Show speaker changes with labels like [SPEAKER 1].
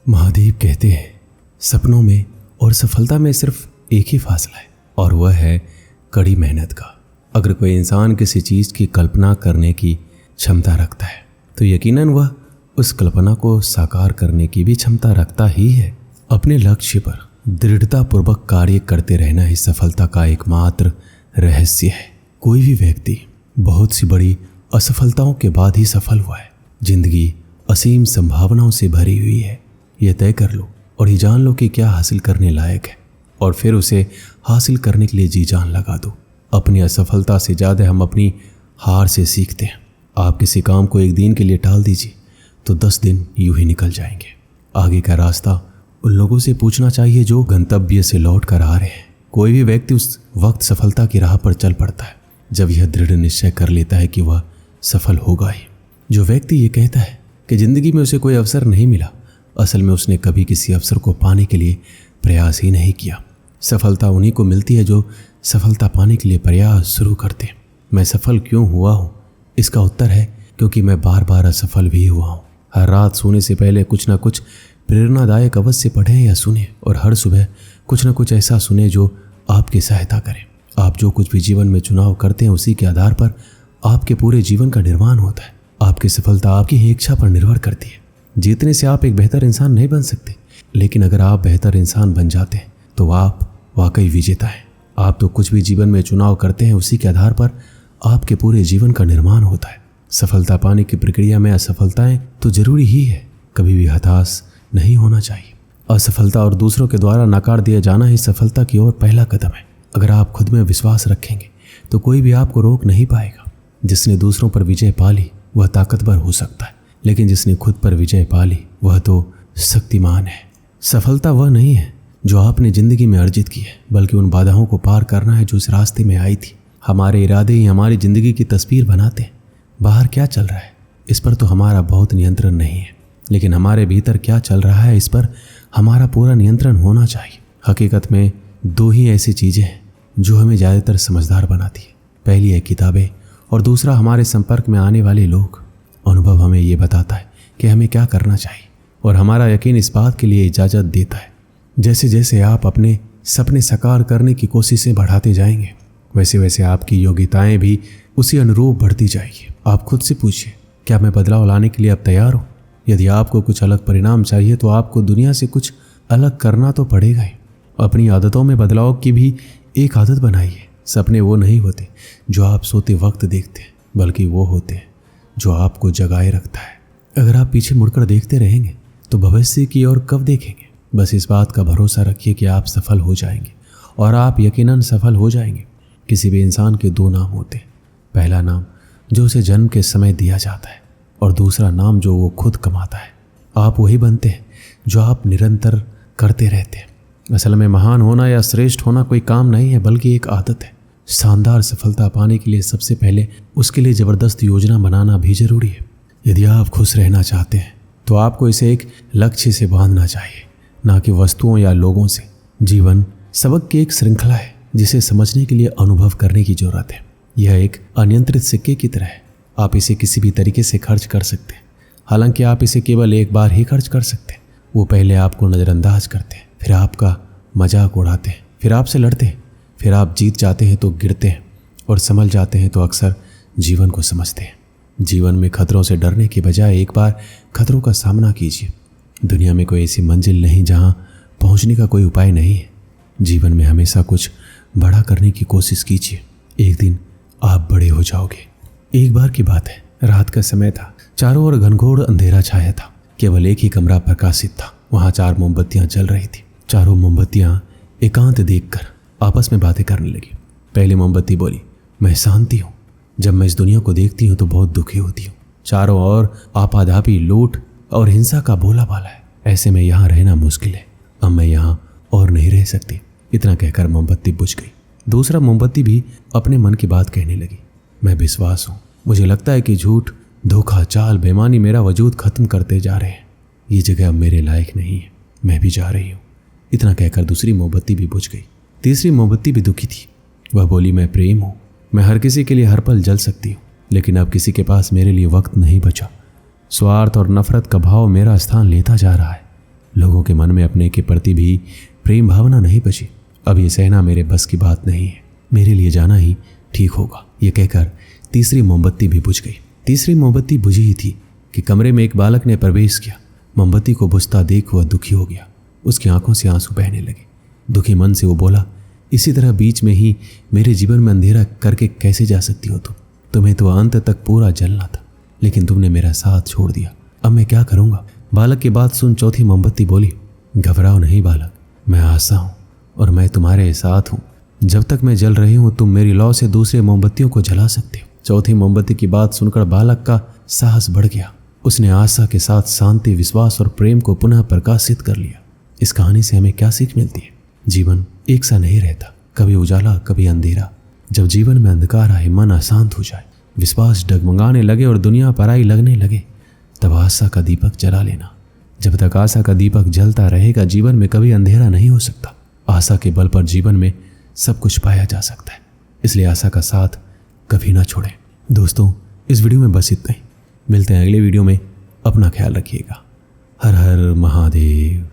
[SPEAKER 1] महादेव कहते हैं सपनों में और सफलता में सिर्फ एक ही फासला है और वह है कड़ी मेहनत का। अगर कोई इंसान किसी चीज़ की कल्पना करने की क्षमता रखता है तो यकीनन वह उस कल्पना को साकार करने की भी क्षमता रखता ही है। अपने लक्ष्य पर दृढ़तापूर्वक कार्य करते रहना ही सफलता का एकमात्र रहस्य है। कोई भी व्यक्ति बहुत सी बड़ी असफलताओं के बाद ही सफल हुआ है। जिंदगी असीम संभावनाओं से भरी हुई है। यह तय कर लो और ये जान लो कि क्या हासिल करने लायक है और फिर उसे हासिल करने के लिए जी जान लगा दो। अपनी असफलता से ज़्यादा हम अपनी हार से सीखते हैं। आप किसी काम को एक दिन के लिए टाल दीजिए तो 10 दिन यूं ही निकल जाएंगे। आगे का रास्ता उन लोगों से पूछना चाहिए जो गंतव्य से लौट कर आ रहे हैं। कोई भी व्यक्ति उस वक्त सफलता की राह पर चल पड़ता है जब यह दृढ़ निश्चय कर लेता है कि वह सफल होगा ही। जो व्यक्ति ये कहता है कि ज़िंदगी में उसे कोई अवसर नहीं मिला, असल में उसने कभी किसी अवसर को पाने के लिए प्रयास ही नहीं किया। सफलता उन्हीं को मिलती है जो सफलता पाने के लिए प्रयास शुरू करते हैं। मैं सफल क्यों हुआ हूँ? इसका उत्तर है क्योंकि मैं बार बार असफल भी हुआ हूँ। हर रात सोने से पहले कुछ ना कुछ प्रेरणादायक अवश्य पढ़ें या सुने और हर सुबह कुछ ना कुछ ऐसा सुने जो आपकी सहायता करे। आप जो कुछ भी जीवन में चुनाव करते हैं उसी के आधार पर आपके पूरे जीवन का निर्माण होता है। आपकी सफलता आपकी ही इच्छा पर निर्भर करती है। जीतने से आप एक बेहतर इंसान नहीं बन सकते, लेकिन अगर आप बेहतर इंसान बन जाते हैं तो आप वाकई विजेता हैं। आप तो कुछ भी जीवन में चुनाव करते हैं उसी के आधार पर आपके पूरे जीवन का निर्माण होता है। सफलता पाने की प्रक्रिया में असफलताएं तो जरूरी ही है। कभी भी हताश नहीं होना चाहिए। असफलता और दूसरों के द्वारा नकार दिया जाना ही सफलता की ओर पहला कदम है। अगर आप खुद में विश्वास रखेंगे तो कोई भी आपको रोक नहीं पाएगा। जिसने दूसरों पर विजय पा ली वह ताकतवर हो सकता है, लेकिन जिसने खुद पर विजय पा ली वह तो शक्तिमान है। सफलता वह नहीं है जो आपने जिंदगी में अर्जित की है, बल्कि उन बाधाओं को पार करना है जो इस रास्ते में आई थी। हमारे इरादे ही हमारी जिंदगी की तस्वीर बनाते हैं। बाहर क्या चल रहा है इस पर तो हमारा बहुत नियंत्रण नहीं है, लेकिन हमारे भीतर क्या चल रहा है इस पर हमारा पूरा नियंत्रण होना चाहिए। हकीकत में 2 ही ऐसी चीज़ें हैं जो हमें ज़्यादातर समझदार बनाती है। पहली है किताबें और दूसरा हमारे संपर्क में आने वाले लोग। अनुभव हमें ये बताता है कि हमें क्या करना चाहिए और हमारा यकीन इस बात के लिए इजाज़त देता है। जैसे जैसे आप अपने सपने साकार करने की कोशिशें बढ़ाते जाएंगे वैसे वैसे आपकी योग्यताएं भी उसी अनुरूप बढ़ती जाएगी। आप खुद से पूछिए, क्या मैं बदलाव लाने के लिए अब तैयार हूँ? यदि आपको कुछ अलग परिणाम चाहिए तो आपको दुनिया से कुछ अलग करना तो पड़ेगा ही। अपनी आदतों में बदलाव की भी एक आदत बनाइए। सपने वो नहीं होते जो आप सोते वक्त देखते हैं, बल्कि वो होते हैं जो आपको जगाए रखता है। अगर आप पीछे मुड़कर देखते रहेंगे तो भविष्य की ओर कब देखेंगे? बस इस बात का भरोसा रखिए कि आप सफल हो जाएंगे और आप यकीनन सफल हो जाएंगे। किसी भी इंसान के 2 नाम होते हैं। पहला नाम जो उसे जन्म के समय दिया जाता है और दूसरा नाम जो वो खुद कमाता है। आप वही बनते हैं जो आप निरंतर करते रहते हैं। असल में महान होना या श्रेष्ठ होना कोई काम नहीं है, बल्कि एक आदत है। शानदार सफलता पाने के लिए सबसे पहले उसके लिए ज़बरदस्त योजना बनाना भी जरूरी है। यदि आप खुश रहना चाहते हैं तो आपको इसे एक लक्ष्य से बांधना चाहिए, ना कि वस्तुओं या लोगों से। जीवन सबक की एक श्रृंखला है जिसे समझने के लिए अनुभव करने की जरूरत है। यह एक अनियंत्रित सिक्के की तरह है। आप इसे किसी भी तरीके से खर्च कर सकते हैं, हालांकि आप इसे केवल एक बार ही खर्च कर सकते हैं। वो पहले आपको नज़रअंदाज करते हैं, फिर आपका मजाक उड़ाते हैं, फिर आपसे लड़ते हैं, फिर आप जीत जाते हैं तो गिरते हैं और संभल जाते हैं तो अक्सर जीवन को समझते हैं। जीवन में खतरों से डरने के बजाय एक बार खतरों का सामना कीजिए। दुनिया में कोई ऐसी मंजिल नहीं जहां पहुंचने का कोई उपाय नहीं है। जीवन में हमेशा कुछ बड़ा करने की कोशिश कीजिए। एक दिन आप बड़े हो जाओगे। एक बार की बात है, रात का समय था। चारों ओर घनघोर अंधेरा छाया था। केवल एक ही कमरा प्रकाशित था। वहां 4 मोमबत्तियां जल रही थी। चारों मोमबत्तियां एकांत देखकर आपस में बातें करने लगी। पहली मोमबत्ती बोली, मैं शांति हूँ। जब मैं इस दुनिया को देखती हूँ तो बहुत दुखी होती हूँ। चारों ओर आपाधापी, लूट और हिंसा का बोलाबाला है। ऐसे में यहाँ रहना मुश्किल है। अब मैं यहाँ और नहीं रह सकती। इतना कहकर मोमबत्ती बुझ गई। दूसरा मोमबत्ती भी अपने मन की बात कहने लगी, मैं विश्वास हूँ। मुझे लगता है कि झूठ, धोखा, चाल, बेईमानी मेरा वजूद खत्म करते जा रहे हैं। ये जगह अब मेरे लायक नहीं है। मैं भी जा रही हूँ। इतना कहकर दूसरी मोमबत्ती भी बुझ गई। तीसरी मोमबत्ती भी दुखी थी। वह बोली, मैं प्रेम हूँ। मैं हर किसी के लिए हर पल जल सकती हूँ, लेकिन अब किसी के पास मेरे लिए वक्त नहीं बचा। स्वार्थ और नफरत का भाव मेरा स्थान लेता जा रहा है। लोगों के मन में अपने के प्रति भी प्रेम भावना नहीं बची। अब ये सहना मेरे बस की बात नहीं है, मेरे लिए जाना ही ठीक होगा। ये कहकर तीसरी मोमबत्ती भी बुझ गई। तीसरी मोमबत्ती बुझी ही थी कि कमरे में एक बालक ने प्रवेश किया। मोमबत्ती को बुझता देख वह दुखी हो गया। उसकी आंखों से आंसू बहने लगे। दुखी मन से वो बोला, इसी तरह बीच में ही मेरे जीवन में अंधेरा करके कैसे जा सकती हो तुम? तुम्हें तो अंत तक पूरा जलना था, लेकिन तुमने मेरा साथ छोड़ दिया। अब मैं क्या करूँगा? बालक की बात सुन चौथी मोमबत्ती बोली, घबराओ नहीं बालक, मैं आशा हूँ और मैं तुम्हारे साथ हूँ। जब तक मैं जल रही हूँ तुम मेरी लौ से दूसरे मोमबत्तियों को जला सकते हो। चौथी मोमबत्ती की बात सुनकर बालक का साहस बढ़ गया। उसने आशा के साथ शांति, विश्वास और प्रेम को पुनः प्रकाशित कर लिया। इस कहानी से हमें क्या सीख मिलती है? जीवन एक सा नहीं रहता, कभी उजाला कभी अंधेरा। जब जीवन में अंधकार आए, मन अशांत हो जाए, विश्वास डगमगाने लगे और दुनिया पराई लगने लगे, तब आशा का दीपक जला लेना। जब तक आशा का दीपक जलता रहेगा, जीवन में कभी अंधेरा नहीं हो सकता। आशा के बल पर जीवन में सब कुछ पाया जा सकता है, इसलिए आशा का साथ कभी ना छोड़ें। दोस्तों, इस वीडियो में बस इतना ही। मिलते हैं अगले वीडियो में। अपना ख्याल रखिएगा। हर हर महादेव।